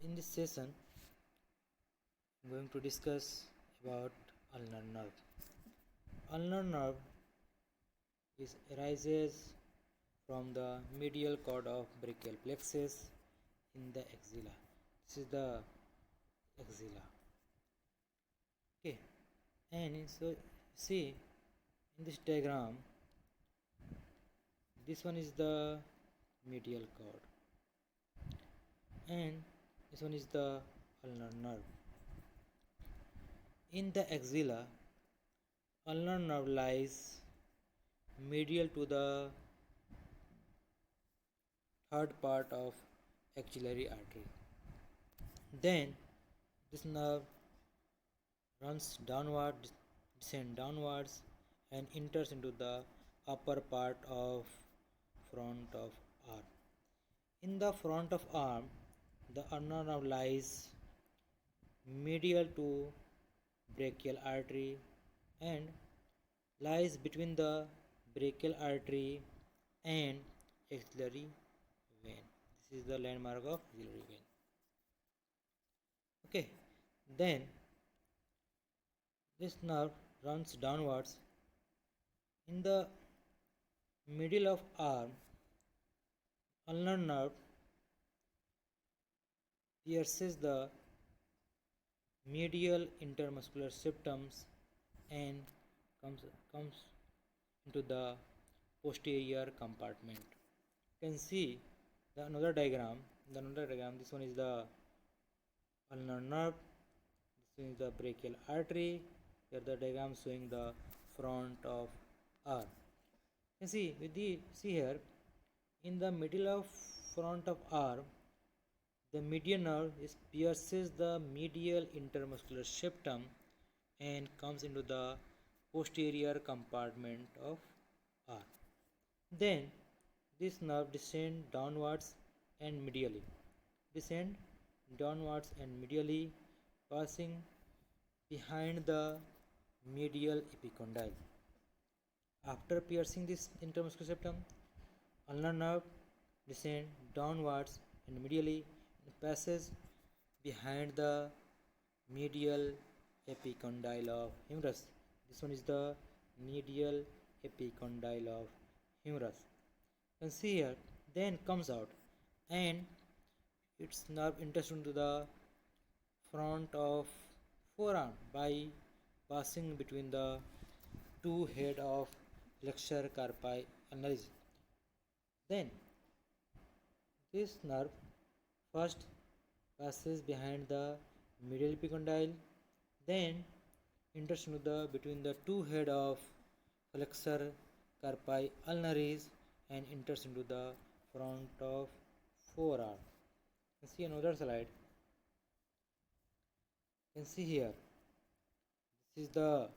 In this session, I'm going to discuss about ulnar nerve. Ulnar nerve arises from the medial cord of brachial plexus in the axilla. This is the axilla. Okay, and so see in this diagram, this one is the medial cord, and this one is the ulnar nerve. In the axilla, ulnar nerve lies medial to the third part of axillary artery. Then this nerve runs downward, descends downwards, and enters into the upper part of front of arm. In the front of arm, the ulnar nerve lies medial to brachial artery and lies between the brachial artery and axillary vein. This is the landmark of axillary vein. Okay, then this nerve runs downwards. In the middle of arm, ulnar nerve pierces the medial intermuscular septums and comes into the posterior compartment. You can see the another diagram. This one is the ulnar nerve. This is the brachial artery. Here the diagram showing the front of arm. You can see here in the middle of front of arm, the median nerve pierces the medial intermuscular septum and comes into the posterior compartment of arm. Then this nerve descends downwards and medially. Passing behind the medial epicondyle. After piercing this intermuscular septum, ulnar nerve descends downwards and medially and passes behind the medial epicondyle of humerus. This one is the medial epicondyle of humerus. You can see here, then comes out and its nerve enters into the front of forearm by passing between the two head of flexor carpi ulnaris. Then this nerve first passes behind the medial epicondyle, then enters into the between the two head of flexor carpi ulnaris and enters into the front of forearm. You can see another slide. You can see here, this is the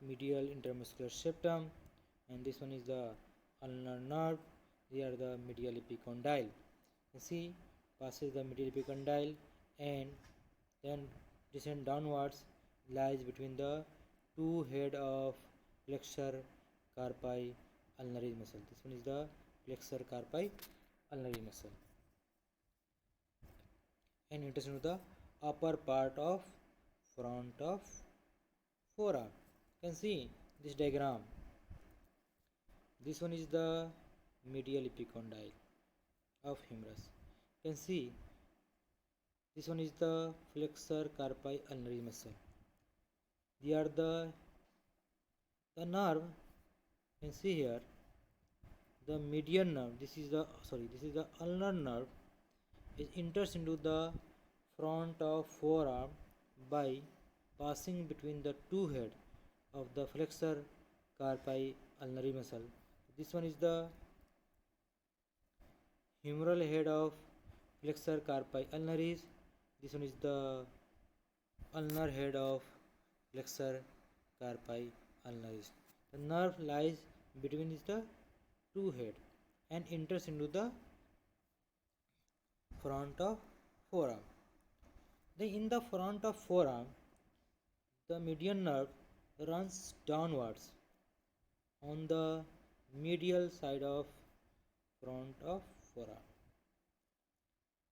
medial intermuscular septum and this one is the ulnar nerve. They are the medial epicondyle. You see, passes the medial epicondyle and then descend downwards, lies between the two head of flexor carpi ulnaris muscle. This one is the flexor carpi ulnaris muscle and enters into the upper part of front of forearm. You can see this diagram. This one is the medial epicondyle of humerus. You can see this one is the flexor carpi ulnaris muscle. They are the nerve. You can see here the median nerve. This is the ulnar nerve. It enters into the front of forearm by passing between the two head of the flexor carpi ulnaris muscle. This one is the humeral head of flexor carpi ulnaris. This one is the ulnar head of flexor carpi ulnaris. The nerve lies between the two head and enters into the front of forearm. Then in the front of forearm, the median nerve runs downwards on the medial side of front of forearm.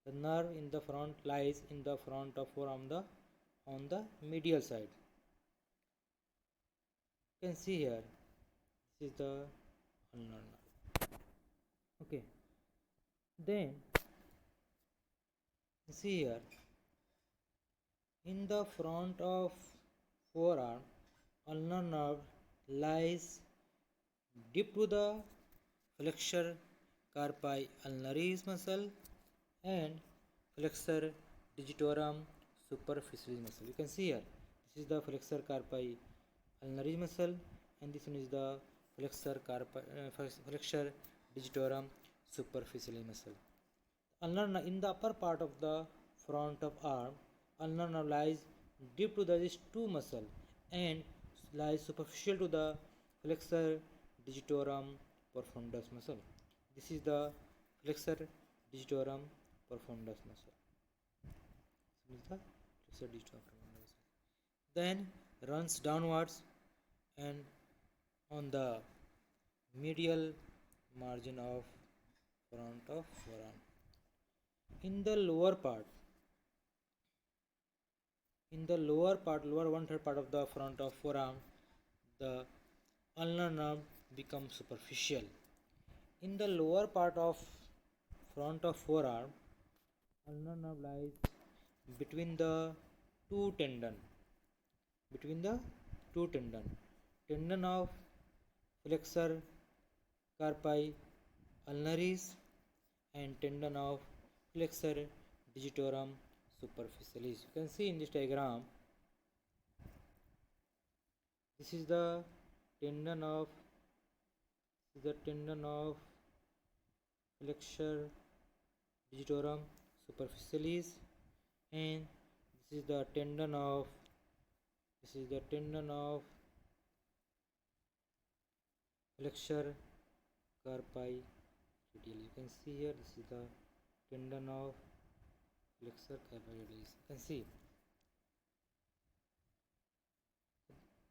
The nerve in the front lies in the front of forearm on the medial side. You can see here, this is the ulnar nerve. Okay, then see here, in the front of forearm, ulnar nerve lies deep to the flexor carpi ulnaris muscle and flexor digitorum superficialis muscle. You can see here, this is the flexor carpi ulnaris muscle and this one is the flexor digitorum superficialis muscle. Ulnar in the upper part of the front of arm, ulnar nerve lies deep to these two muscle and lies superficial to the flexor digitorum profundus muscle. This is the flexor digitorum profundus muscle. This is the flexor digitorum profundus muscle. Then runs downwards and on the medial margin of front of forearm. In the lower part, lower one-third part of the front of forearm, the ulnar nerve becomes superficial. In the lower part of front of forearm, ulnar nerve lies between the two tendon, tendon of flexor carpi ulnaris and tendon of flexor digitorum superficialis. You can see in this diagram, this is the tendon of flexor digitorum superficialis and this is the tendon of flexor carpi radialis. You can see here, this is the tendon of flexor carpi radialis. You can see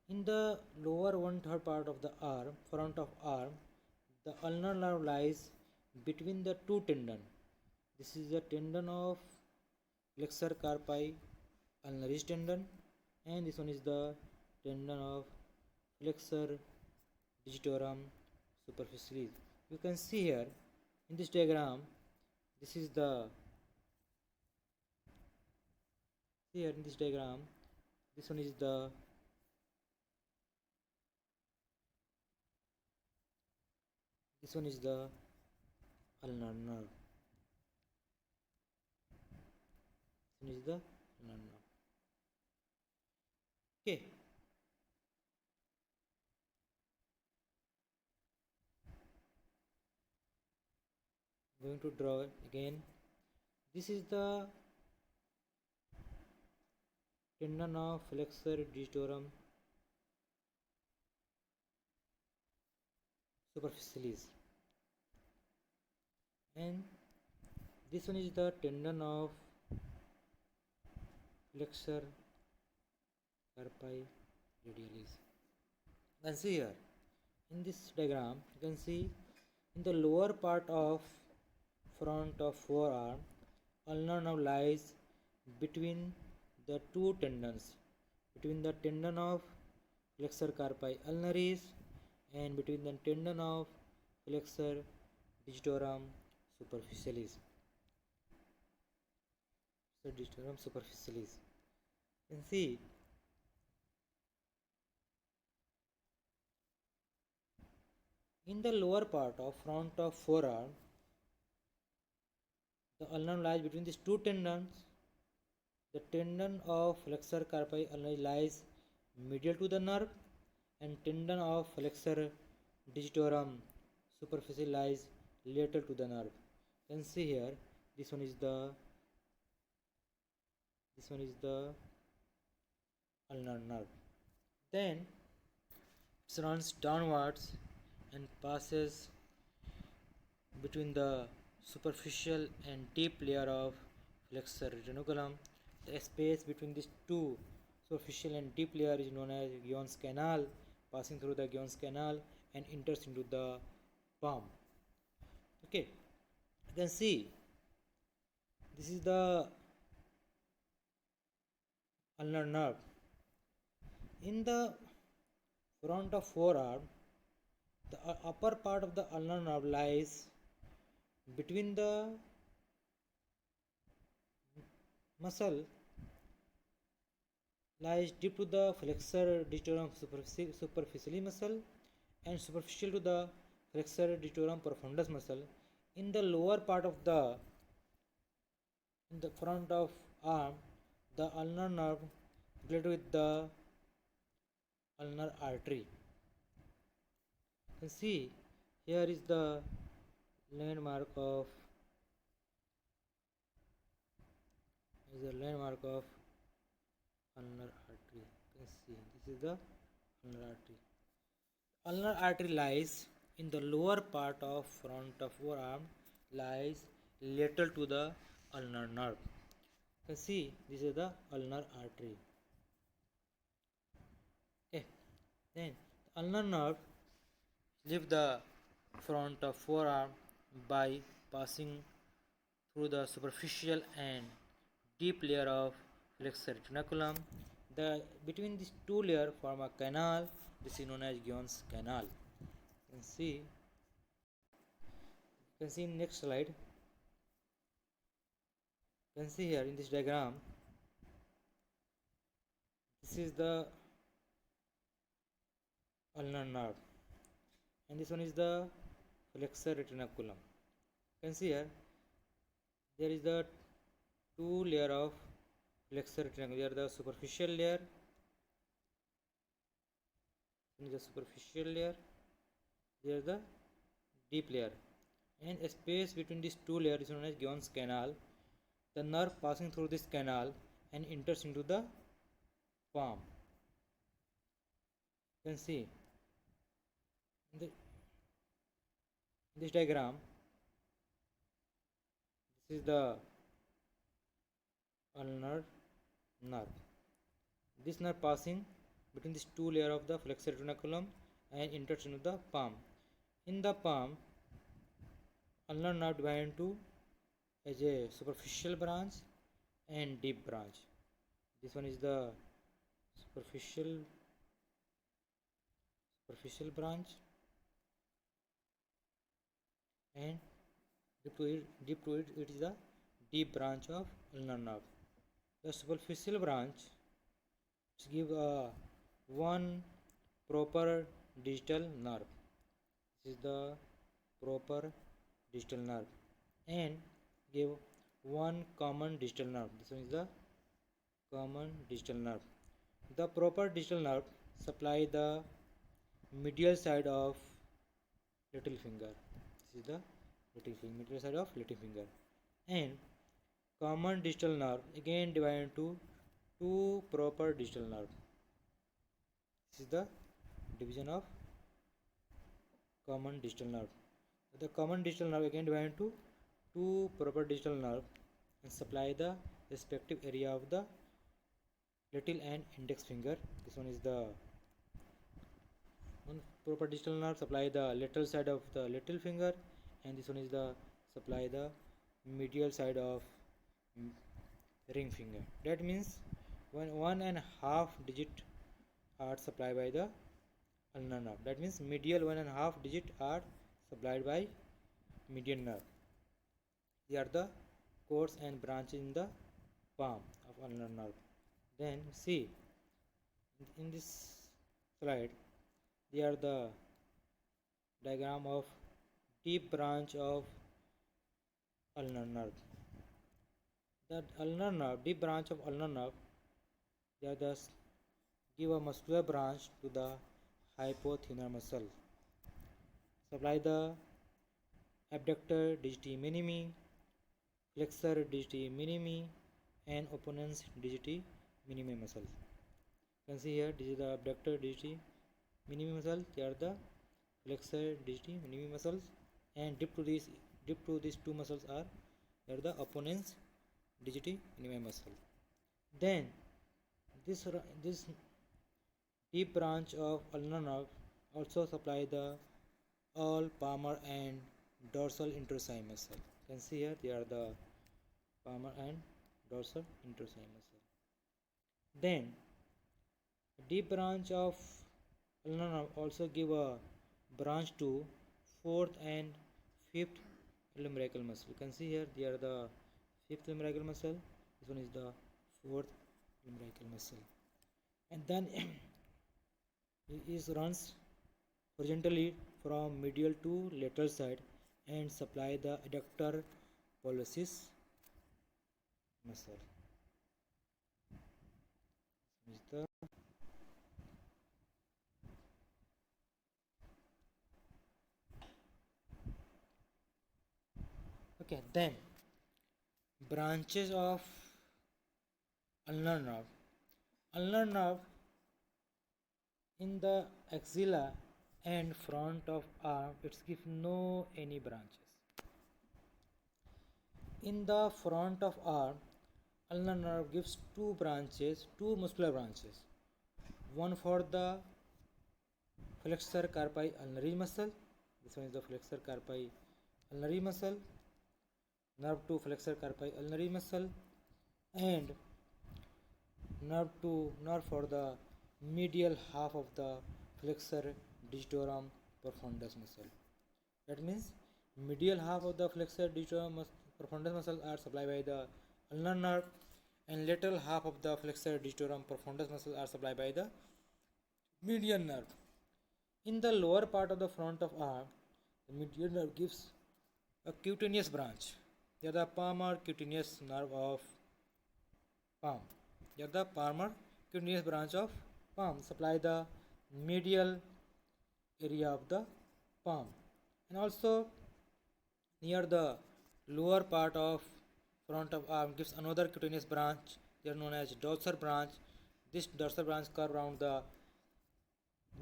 in the lower one-third part of the arm, front of arm, the ulnar nerve lies between the two tendon. This is the tendon of flexor carpi ulnaris tendon and this one is the tendon of flexor digitorum superficialis. You can see here in this diagram, this is the this one is the ulnar nerve. Okay. Going to draw again. This is the tendon of flexor digitorum superficialis and this one is the tendon of flexor carpi radialis. You can see here in this diagram, you can see in the lower part of front of forearm, ulnar nerve lies between the two tendons, between the tendon of flexor carpi ulnaris and between the tendon of flexor digitorum superficialis. You can see in the lower part of front of forearm, the ulnar lies between these two tendons. The tendon of flexor carpi ulnaris lies medial to the nerve and tendon of flexor digitorum superficialis lies lateral to the nerve. You can see here, this one is the ulnar nerve. Then it runs downwards and passes between the superficial and deep layer of flexor retinaculum. The space between these two superficial and deep layer is known as Guyon's canal, passing through the Guyon's canal and enters into the palm. Okay, you can see This is the ulnar nerve. In the front of forearm, the upper part of the ulnar nerve lies between the muscle lies deep to the flexor digitorum superficially muscle and superficial to the flexor digitorum profundus muscle. In the lower part of in the front of arm, the ulnar nerve related with the ulnar artery. You can see here is the landmark of ulnar artery. You can see this is the ulnar artery. Ulnar artery lies in the lower part of front of forearm, lies lateral to the ulnar nerve. You can see this is the ulnar artery. Okay, then the ulnar nerve leave the front of forearm by passing through the superficial and deep layer of flexor retinaculum. The between these two layers form a canal. This is known as Gion's canal. You can see in next slide. You can see here in this diagram. This is the ulnar nerve, and this one is the flexor retinaculum. You can see here there is the two layer of flexor retinaculum. There are the superficial layer. This is the superficial layer. There is the deep layer, and a space between these two layers is known as Gion's canal. The nerve passing through this canal and enters into the palm. You can see in this diagram. This is the ulnar nerve. This nerve passing between these two layers of the flexor retinaculum and enters into the palm. In the palm, ulnar nerve divided into as a superficial branch and deep branch. This one is the superficial branch, and deep to it is the deep branch of ulnar nerve. The superficial branch give one proper digital nerve. This is the proper digital nerve, and give one common digital nerve. This one is the common digital nerve. The proper digital nerve supply the medial side of little finger. This is the little finger, medial side of little finger, and common digital nerve again divided into two proper digital nerve. This is the division of common digital nerve. The common digital nerve again divided into two proper digital nerve and supply the respective area of the little and index finger. This one is the one proper digital nerve supply the lateral side of the little finger, and this one is the supply the medial side of ring finger. That means when 1.5 digit are supplied by the ulnar nerve. That means medial 1.5 digit are supplied by median nerve. They are the course and branches in the palm of ulnar nerve. Then see in this slide, they are the diagram of deep branch of ulnar nerve. The ulnar nerve, deep branch of ulnar nerve, they are thus give a muscular branch to the hypothenar muscle. Supply the abductor digiti minimi, flexor digiti minimi, and opponens digiti minimi muscle. You can see here this is the abductor digiti minimi muscle. They are the flexor digiti minimi muscles, and deep to these two muscles are they are the opponens digiti minimi muscle. Then this deep branch of ulnar nerve also supply the all palmar and dorsal interossei muscle. You can see here they are the palmar and dorsal interossei muscle. Then deep branch of ulnar nerve also give a branch to fourth and fifth lumbrical muscle. You can see here they are the fifth lumbrical muscle. This one is the fourth lumbrical muscle. And then it runs horizontally from medial to lateral side and supply the adductor pollicis muscle. This is the okay. Then branches of ulnar nerve. Ulnar nerve in the axilla and front of arm, it's give no any branches. In the front of arm, ulnar nerve gives two branches, two muscular branches. One for the flexor carpi ulnari muscle. This one is the flexor carpi ulnari muscle. Nerve to flexor carpi ulnari muscle, and nerve for the medial half of the flexor digitorum profundus muscle. That means medial half of the flexor digitorum profundus muscle are supplied by the ulnar nerve, and lateral half of the flexor digitorum profundus muscle are supplied by the median nerve. In the lower part of the front of arm, the median nerve gives a cutaneous branch. They are the palmar cutaneous nerve of palm. They are the palmar cutaneous branch of palm supply the medial area of the palm, and also near the lower part of front of arm gives another cutaneous branch. They are known as dorsal branch. This dorsal branch curve around the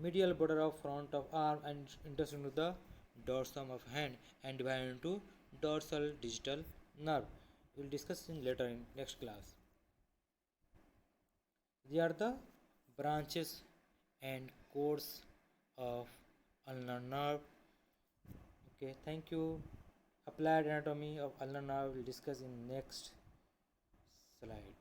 medial border of front of arm and enters into the dorsum of hand and divided into dorsal digital nerve. We will discuss in later in next class. They are the branches and codes of ulnar nerve. Okay, thank you. Applied anatomy of ulnar nerve we will discuss in next slide.